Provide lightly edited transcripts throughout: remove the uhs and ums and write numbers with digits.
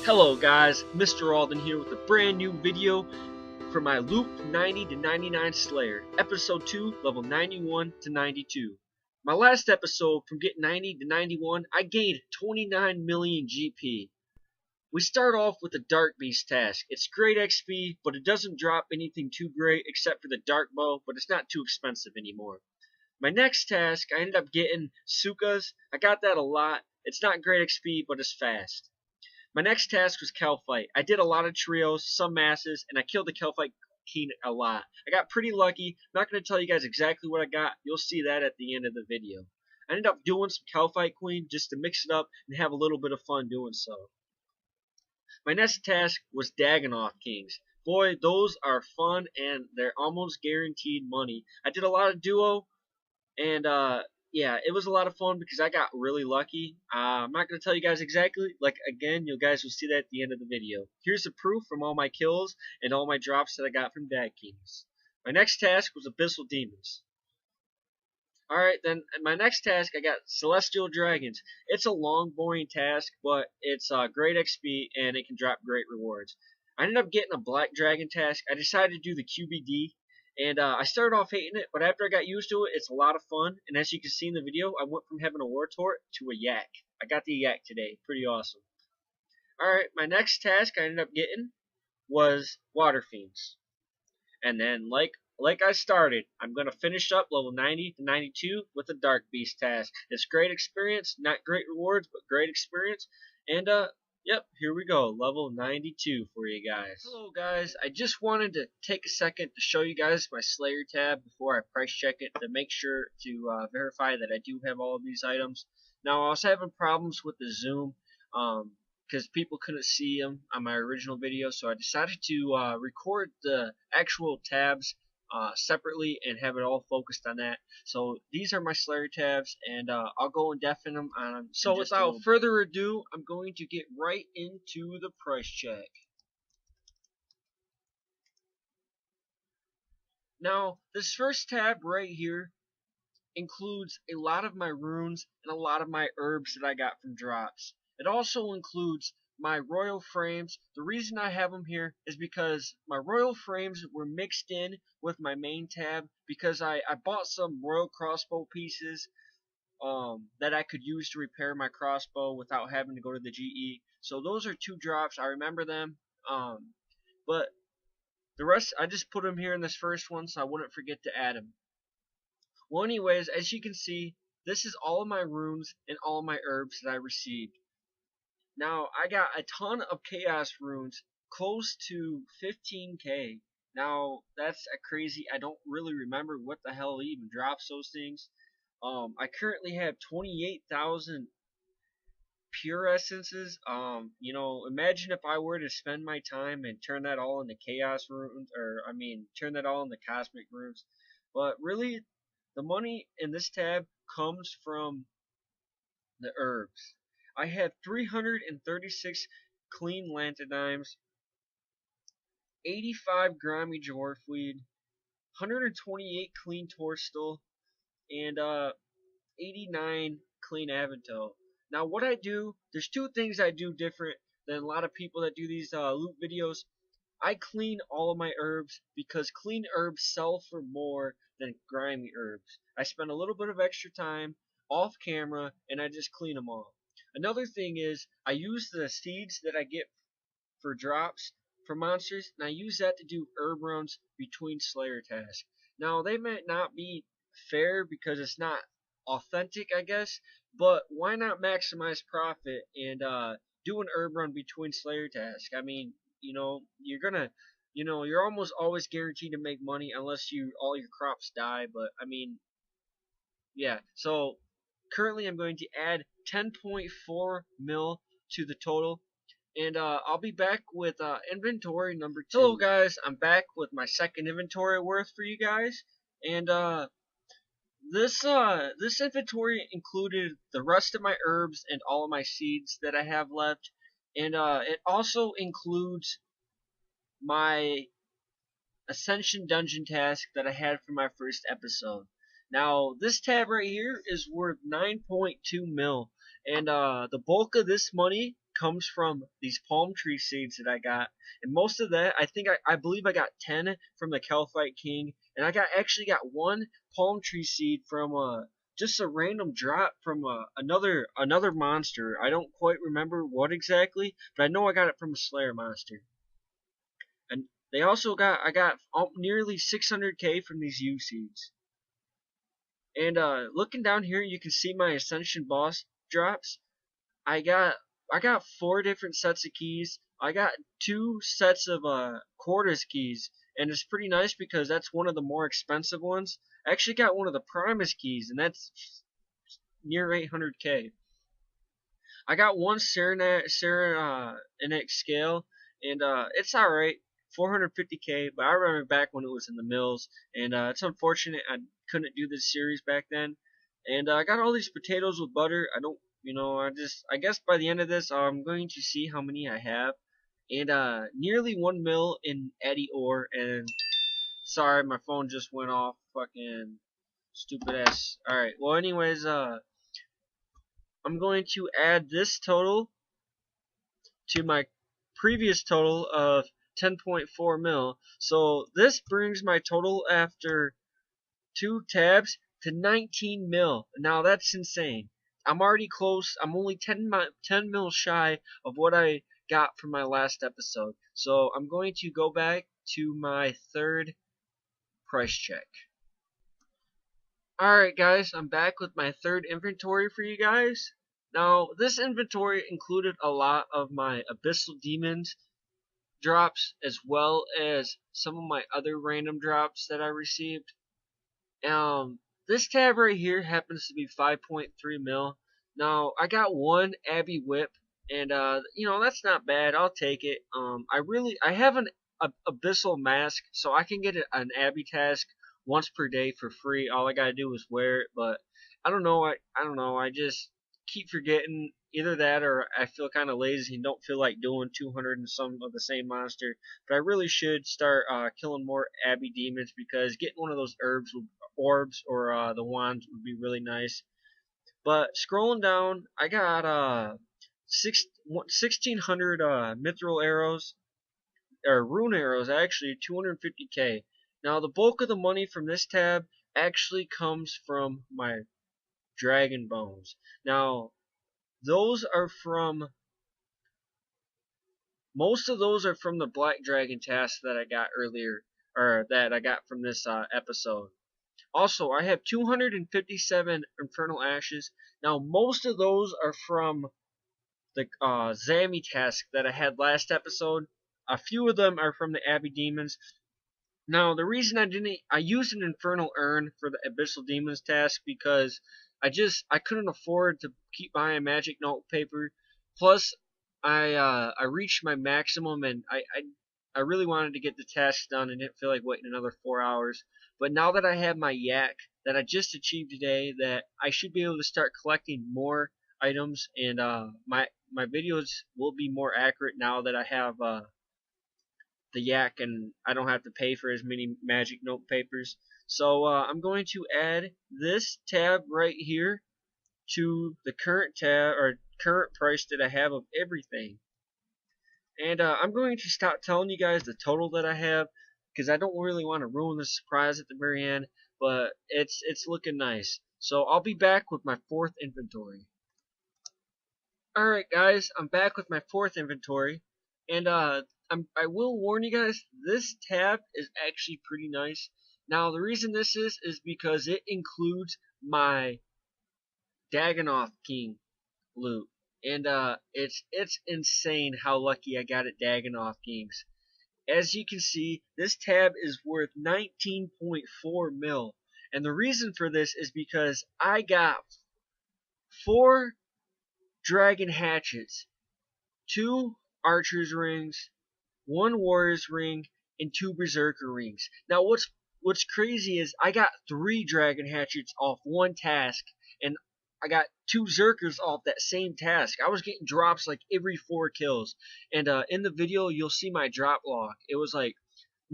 Hello guys, Mr. Alden here with a brand new video for my Loop 90 to 99 Slayer, Episode 2, Level 91 to 92. My last episode, from getting 90 to 91, I gained 29 million GP. We start off with the Dark Beast task. It's great XP, but it doesn't drop anything too great except for the Dark Bow, but it's not too expensive anymore. My next task, I ended up getting Sukas. I got that a lot. It's not great XP, but it's fast. My next task was Kelphite. I did a lot of trios, some masses, and I killed the Kelphite King a lot. I got pretty lucky. I'm not going to tell you guys exactly what I got. You'll see that at the end of the video. I ended up doing some Kelphite Queen just to mix it up and have a little bit of fun doing so. My next task was Dagonoth Kings. Boy, those are fun and they're almost guaranteed money. I did a lot of duo and yeah, it was a lot of fun because I got really lucky. I'm not going to tell you guys exactly. Like, again, you guys will see that at the end of the video. Here's the proof from all my kills and all my drops that I got from Dag Kings. My next task was Abyssal Demons. Alright, then my next task, I got Celestial Dragons. It's a long, boring task, but it's great XP and it can drop great rewards. I ended up getting a Black Dragon task. I decided to do the QBD. And I started off hating it, but after I got used to it, it's a lot of fun. And as you can see in the video, I went from having a Wartork to a Yak. I got the Yak today. Pretty awesome. Alright, my next task I ended up getting was Water Fiends. And then, like I started, I'm going to finish up level 90 to 92 with the Dark Beast task. It's great experience, not great rewards, but great experience. And, yep, here we go, level 92 for you guys. Hello guys, I just wanted to take a second to show you guys my Slayer tab before I price check it to make sure to verify that I do have all of these items. Now I was having problems with the zoom because people couldn't see them on my original video, so I decided to record the actual tabs separately and have it all focused on that. So these are my Slayer tabs, and I'll go and deafen them on. So without further ado, I'm going to get right into the price check. Now this first tab right here includes a lot of my runes and a lot of my herbs that I got from drops. It also includes my royal frames. The reason I have them here is because my royal frames were mixed in with my main tab because I bought some royal crossbow pieces that I could use to repair my crossbow without having to go to the GE. So those are two drops. I remember them. But the rest, I just put them here in this first one so I wouldn't forget to add them. Well, anyways, as you can see, this is all of my runes and all of my herbs that I received. Now, I got a ton of Chaos runes, close to 15k. Now, that's a crazy, I don't really remember what the hell even drops those things. I currently have 28,000 pure essences. You know, imagine if I were to spend my time and turn that all into Chaos runes, or, I mean, turn that all into Cosmic runes. But really, the money in this tab comes from the herbs. I have 336 clean Lantodimes, 85 Grimy Jorfweed, 128 clean Torstal, and 89 clean Avanto. Now what I do, there's two things I do different than a lot of people that do these loot videos. I clean all of my herbs because clean herbs sell for more than grimy herbs. I spend a little bit of extra time off camera and I just clean them all. Another thing is, I use the seeds that I get for drops for monsters, and I use that to do herb runs between Slayer tasks. Now, they might not be fair because it's not authentic, I guess, but why not maximize profit and do an herb run between Slayer tasks? I mean, you know, you're almost always guaranteed to make money unless all your crops die, but I mean, yeah, so currently I'm going to add 10.4 mil to the total, and I'll be back with inventory number 2. Hello guys, I'm back with my second inventory worth for you guys, and this inventory included the rest of my herbs and all of my seeds that I have left, and it also includes my Ascension Dungeon task that I had for my first episode. Now, this tab right here is worth 9.2 mil, and the bulk of this money comes from these palm tree seeds that I got, and most of that I believe I got 10 from the Calphite King, and I actually got one palm tree seed from just a random drop from another monster. I don't quite remember what exactly, but I know I got it from a Slayer monster. And they also I got nearly 600k from these U seeds. And looking down here, you can see my Ascension boss drops. I got 4 different sets of keys. I got 2 sets of quarters keys, and it's pretty nice because that's one of the more expensive ones. I actually got one of the Primus keys, and that's near 800k. I got one Serenade scale, and it's alright, 450k. But I remember back when it was in the mills, and it's unfortunate I couldn't do this series back then. And I got all these potatoes with butter. I don't, I guess by the end of this, I'm going to see how many I have, and nearly 1 mil in Eddie ore. And sorry, my phone just went off. Fucking stupid ass. All right. Well, anyways, I'm going to add this total to my previous total of 10.4 mil. So this brings my total after 2 tabs to 19 mil. Now that's insane. I'm already close. I'm only 10 mil shy of what I got from my last episode. So I'm going to go back to my third price check. Alright guys, I'm back with my third inventory for you guys. Now, this inventory included a lot of my Abyssal Demons drops, as well as some of my other random drops that I received. This tab right here happens to be 5.3 mil. Now, I got one Abbey Whip, and that's not bad. I'll take it. I have an Abyssal Mask, so I can get an Abbey task once per day for free. All I gotta do is wear it, but I don't know. I don't know. I just keep forgetting either that, or I feel kind of lazy and don't feel like doing 200 and some of the same monster. But I really should start killing more Abbey demons, because getting one of those orbs or the wands would be really nice. But scrolling down, I got 1600 mithril arrows, or rune arrows, actually 250k. Now the bulk of the money from this tab actually comes from my dragon bones. Now those are from most of those are from the black dragon task that I got earlier, or that I got from this episode. Also, I have 257 infernal ashes. Now most of those are from the Zami task that I had last episode. A few of them are from the Abbey demons. Now, the reason I used an infernal urn for the Abyssal Demons task, because I couldn't afford to keep buying magic note paper. Plus, I reached my maximum, and I really wanted to get the task done and didn't feel like waiting another 4 hours. But now that I have my yak that I just achieved today, that I should be able to start collecting more items, and my videos will be more accurate now that I have the yak and I don't have to pay for as many magic note papers. So I'm going to add this tab right here to the current tab, or current price that I have of everything. And I'm going to stop telling you guys the total that I have, because I don't really want to ruin the surprise at the very end, but it's looking nice. So I'll be back with my fourth inventory. Alright guys, I'm back with my fourth inventory, and I will warn you guys, this tab is actually pretty nice. Now the reason this is because it includes my Dagannoth King loot, and it's insane how lucky I got at Dagannoth Kings. As you can see, this tab is worth 19.4 mil, and the reason for this is because I got 4 dragon hatchets, 2 archer's rings, 1 warrior's ring, and 2 berserker rings. Now what's crazy is I got 3 dragon hatchets off one task, and I got 2 Zerkers off that same task. I was getting drops like every 4 kills. And in the video, you'll see my drop log. It was like,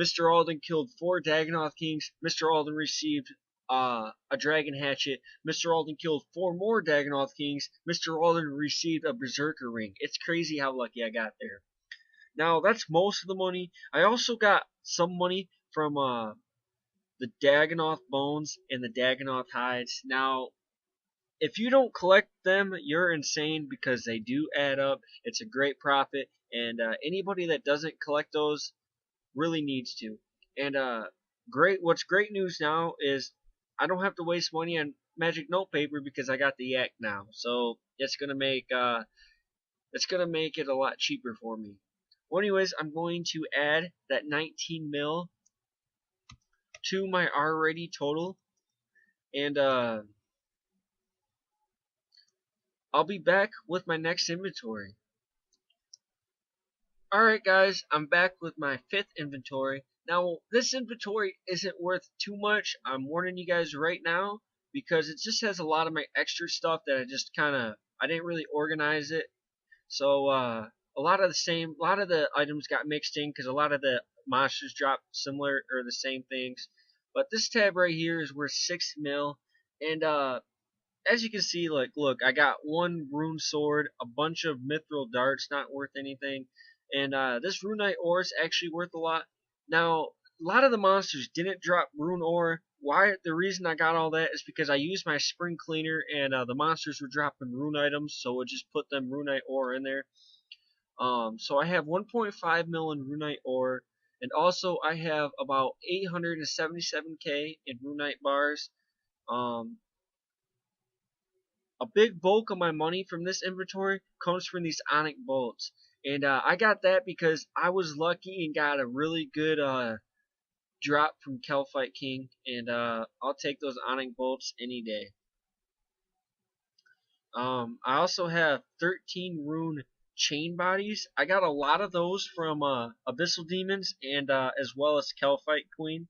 Mr. Alden killed 4 Dagannoth Kings. Mr. Alden received a dragon hatchet. Mr. Alden killed 4 more Dagonoth Kings. Mr. Alden received a Berserker ring. It's crazy how lucky I got there. Now that's most of the money. I also got some money from the Dagonoth bones and the Dagonoth hides. Now, if you don't collect them, you're insane because they do add up. It's a great profit, and anybody that doesn't collect those really needs to. And what's great news now is I don't have to waste money on magic note paper because I got the yak now. So it's gonna make it a lot cheaper for me. Well, anyways, I'm going to add that 19 mil to my already total, and I'll be back with my next inventory. Alright guys, I'm back with my 5th inventory. Now, this inventory isn't worth too much, I'm warning you guys right now, because it just has a lot of my extra stuff that I didn't really organize it. So, a lot of the items got mixed in because a lot of the monsters dropped similar or the same things. But this tab right here is worth 6 mil, and as you can see, like, look, I got 1 rune sword, a bunch of mithril darts, not worth anything, and this runite ore is actually worth a lot. Now, a lot of the monsters didn't drop rune ore. Why? The reason I got all that is because I used my spring cleaner, and the monsters were dropping rune items, so it just put them runite ore in there. So I have 1.5 mil in runite ore, and also I have about 877k in runite bars. Um, a big bulk of my money from this inventory comes from these onyx bolts, and I got that because I was lucky and got a really good drop from Kelphite King, and I'll take those onyx bolts any day. I also have 13 rune chain bodies. I got a lot of those from Abyssal Demons and as well as Kelphite Queen.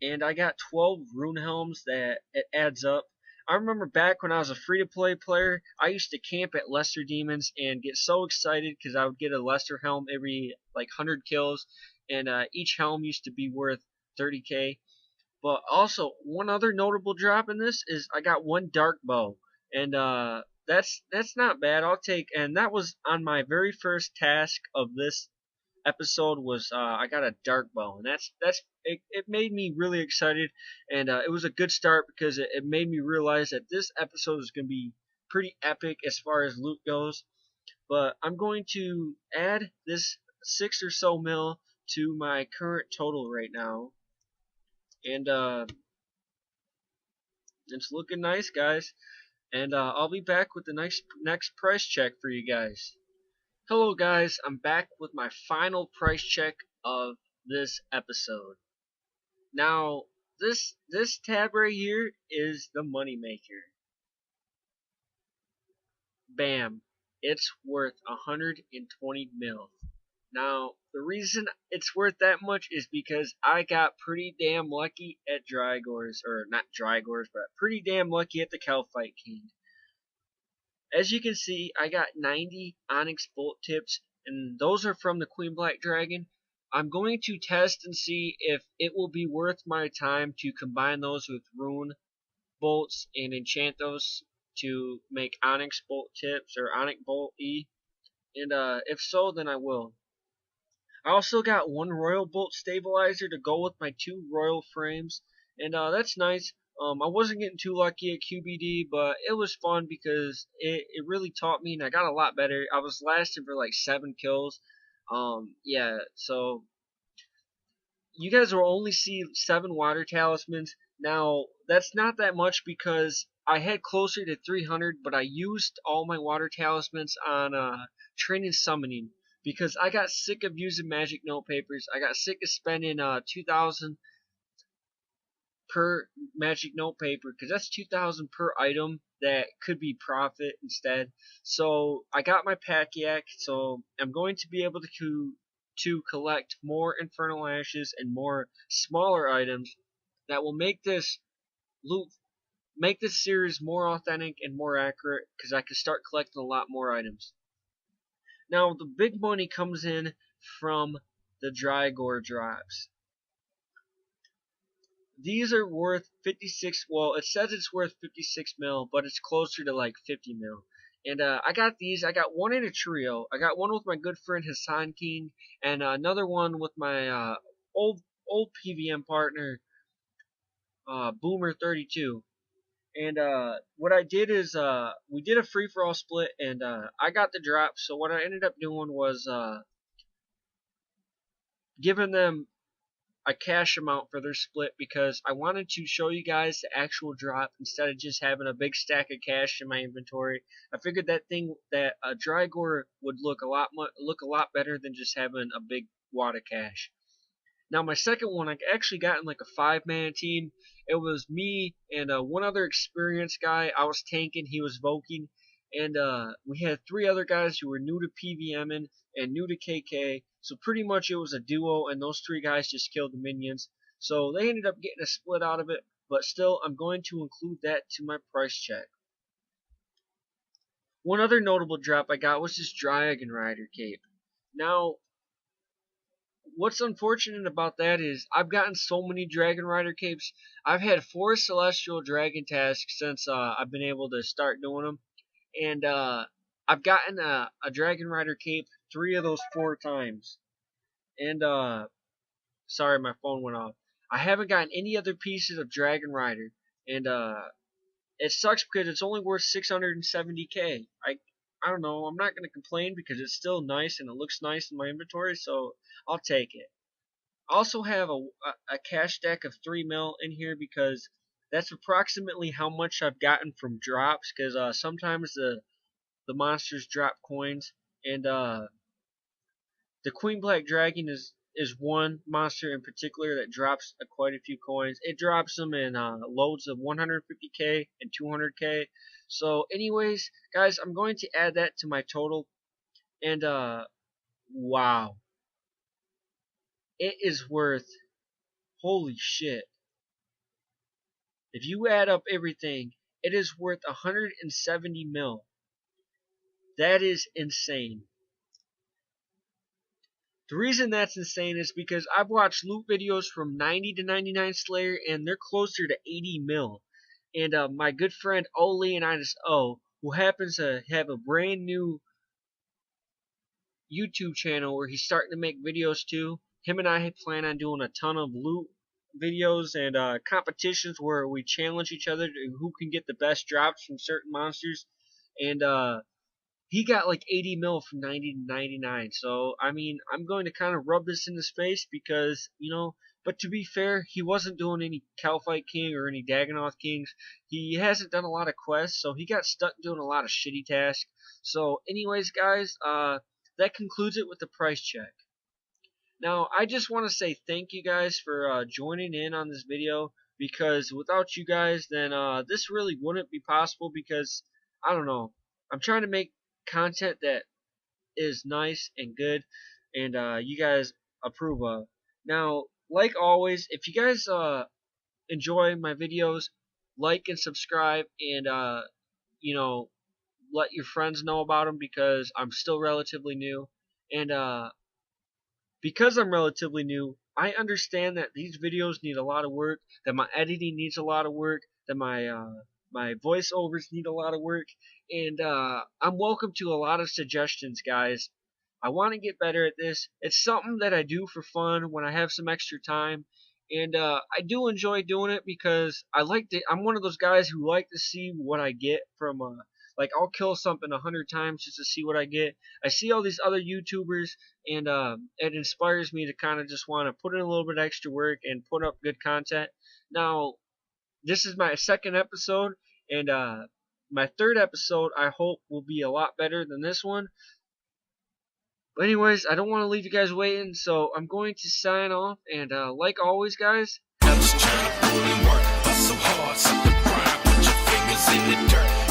And I got 12 rune helms that it adds up. I remember back when I was a free-to-play player, I used to camp at Lesser Demons and get so excited because I would get a Lesser helm every like 100 kills, and each helm used to be worth 30k. But also, one other notable drop in this is I got 1 dark bow, and that's not bad. I'll take, and that was on my very first task of this episode was I got a dark bow, and it made me really excited, and it was a good start because it made me realize that this episode is going to be pretty epic as far as loot goes. But I'm going to add this 6 or so mil to my current total right now, and it's looking nice, guys. And I'll be back with the next price check for you guys. Hello guys, I'm back with my final price check of this episode. Now, this tab right here is the money maker. Bam, it's worth 120 mil. Now, the reason it's worth that much is because I got pretty damn lucky at Drygores, or not Drygores, but pretty damn lucky at the Kelphite King. As you can see, I got 90 onyx bolt tips, and those are from the Queen Black Dragon. I'm going to test and see if it will be worth my time to combine those with rune bolts and enchant those to make onyx bolt tips or onyx bolt E. And if so, then I will. I also got 1 royal bolt stabilizer to go with my 2 royal frames, and that's nice. I wasn't getting too lucky at QBD, but it was fun because it really taught me, and I got a lot better. I was lasting for like 7 kills. Yeah, so you guys will only see 7 water talismans. Now, that's not that much because I had closer to 300, but I used all my water talismans on training summoning because I got sick of using magic note papers. I got sick of spending 2,000 per magic note paper because that's 2,000 per item that could be profit instead. So I got my pack yak, so I'm going to be able to collect more infernal ashes and more smaller items that will make this series more authentic and more accurate because I can start collecting a lot more items. Now the big money comes in from the Drygore drops. these are worth 56. Well, it says it's worth 56 mil, but it's closer to like 50 mil. And I got these. I got one in a trio. I got one with my good friend Hassan King, and another one with my old PVM partner Boomer32. And what I did is we did a free for all split, and I got the drop. So what I ended up doing was giving them a cash amount for their split because I wanted to show you guys the actual drop instead of just having a big stack of cash in my inventory. I figured that a Drygore would look a lot better than just having a big wad of cash. Now my second one, I actually got in like a 5-man team. It was me and one other experienced guy. I was tanking, he was voking, and we had 3 other guys who were new to PVMing and new to KK. So pretty much it was a duo, and those 3 guys just killed the minions. So they ended up getting a split out of it, but still I'm going to include that to my price check. One other notable drop I got was this Dragon Rider cape. Now, what's unfortunate about that is I've gotten so many Dragon Rider capes. I've had 4 Celestial Dragon tasks since I've been able to start doing them, and I've gotten a Dragon Rider cape 3 of those 4 times. And sorry, my phone went off. I haven't gotten any other pieces of Dragon Rider, and it sucks because it's only worth 670k. I don't know. I'm not going to complain because it's still nice and it looks nice in my inventory, so I'll take it. I also have a cash stack of 3 mil in here because that's approximately how much I've gotten from drops, because sometimes the monsters drop coins, and the Queen Black Dragon is one monster in particular that drops quite a few coins. It drops them in loads of 150k and 200k. So anyways, guys, I'm going to add that to my total, and wow, it is worth, holy shit, if you add up everything, it is worth 170 mil. That is insane. The reason that's insane is because I've watched loot videos from 90 to 99 Slayer, and they're closer to 80 mil. And my good friend O Leonidas O, who happens to have a brand new YouTube channel where he's starting to make videos too, him and I plan on doing a ton of loot videos and competitions where we challenge each other to who can get the best drops from certain monsters. And he got like 80 mil from 90 to 99. So, I mean, I'm going to kind of rub this in his face because, but to be fair, he wasn't doing any Calphite King or any Dagonoth Kings. He hasn't done a lot of quests, so he got stuck doing a lot of shitty tasks. So, anyways, guys, that concludes it with the price check. Now, I just want to say thank you guys for joining in on this video, because without you guys, then this really wouldn't be possible because, I don't know, I'm trying to make content that is nice and good and you guys approve of. Now, like always, if you guys enjoy my videos, like and subscribe, and let your friends know about them because I'm still relatively new, and because I'm relatively new, I understand that these videos need a lot of work, that my editing needs a lot of work, that my voiceovers need a lot of work, and I'm welcome to a lot of suggestions, guys. I want to get better at this. It's something that I do for fun when I have some extra time, and I do enjoy doing it because I'm one of those guys who like to see what I get from like I'll kill something 100 times just to see what I get. I see all these other YouTubers, and it inspires me to kind of just want to put in a little bit extra work and put up good content. Now, this is my 2nd episode, and my 3rd episode I hope will be a lot better than this one. But anyways, I don't want to leave you guys waiting, so I'm going to sign off, and like always, guys, I was trying to pull and work, hustle hard, sit the grind, put your fingers in the dirt.